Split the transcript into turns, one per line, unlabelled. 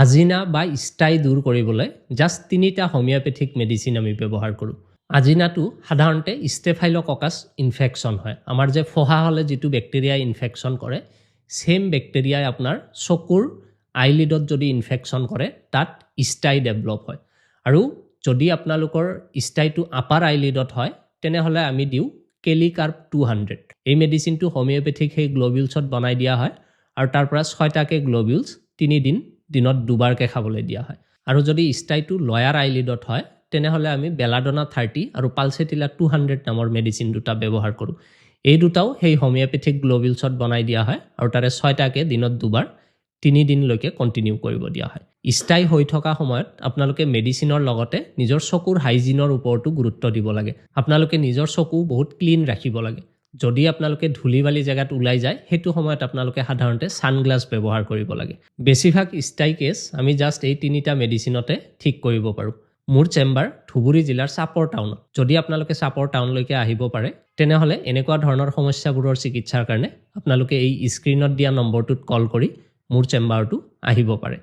আজিনা বা ষ্টাই দূৰ কৰিবলৈ জাষ্ট 3টা হোমিওপ্যাথিক মেডিচিন আমি ব্যৱহাৰ কৰোঁ। আজিনাটো সাধাৰণতে ষ্টেফাইলককাছ ইনফেকশ্যন হয়। আমাৰ যে ফহা হ'লে যিটো বেক্টেৰিয়া ইনফেকশ্যন কৰে, সেম বেক্টেৰিয়াই আপোনাৰ চকুৰ আইলিডত যদি ইনফেকশ্যন কৰে, তাত ষ্টাই ডেভেলপ হয়। আৰু যদি আপোনালোকৰ ষ্টাইটো আপাৰ আইলিডত হয়, তেনেহ'লে আমি দিওঁ কেলিকাৰ্প 200। এই মেডিচিনটো হোমিওপ্যাথিক সেই গ্ল'বিউলছত বনাই দিয়া হয় আৰু তাৰ পৰা 6টাকে গ্ল'বিউলছ 3 দিন দিনত 2বাৰকৈ খাবলৈ দিয়া হয়। আৰু যদি ষ্টাইটো লয়াৰ আইলিডত হয়, তেনেহ'লে আমি বেলাডোনা 30 আৰু পালচেটিলা 200 নামৰ মেডিচিন দুটা ব্যৱহাৰ কৰোঁ। এই দুটাও সেই হোমিওপ্যাথিক গ্ল'বিউলছত বনাই দিয়া হয় আৰু তাৰে 6টাকে দিনত 2বাৰ 3 দিনলৈকে কণ্টিনিউ কৰিব দিয়া হয়। ষ্টাই হৈ থকা সময়ত আপোনালোকে মেডিচিনৰ লগতে নিজৰ চকুৰ হাইজিনৰ ওপৰতো গুৰুত্ব দিব লাগে। আপোনালোকে নিজৰ চকু বহুত ক্লিন ৰাখিব লাগে। যদি আপোনালোকে ধূলি-বালি জেগাত ওলাই যায়, সেইটো সময়ত আপোনালোকে সাধাৰণতে ছানগ্লাছ ব্যৱহাৰ কৰিব লাগে। বেছিভাগ ষ্টাই কেছ আমি জাষ্ট এই 3টা মেডিচিনতে ঠিক কৰিব পাৰোঁ। মোৰ চেম্বাৰ ধুবুৰী জিলাৰ চাপৰ টাউনত। যদি আপোনালোকে চাপৰ টাউনলৈকে আহিব পাৰে, তেনেহ'লে এনেকুৱা ধৰণৰ সমস্যাবোৰৰ চিকিৎসাৰ কাৰণে আপোনালোকে এই স্ক্ৰীনত দিয়া নম্বৰটোত কল কৰি মোৰ চেম্বাৰটো আহিব পাৰে।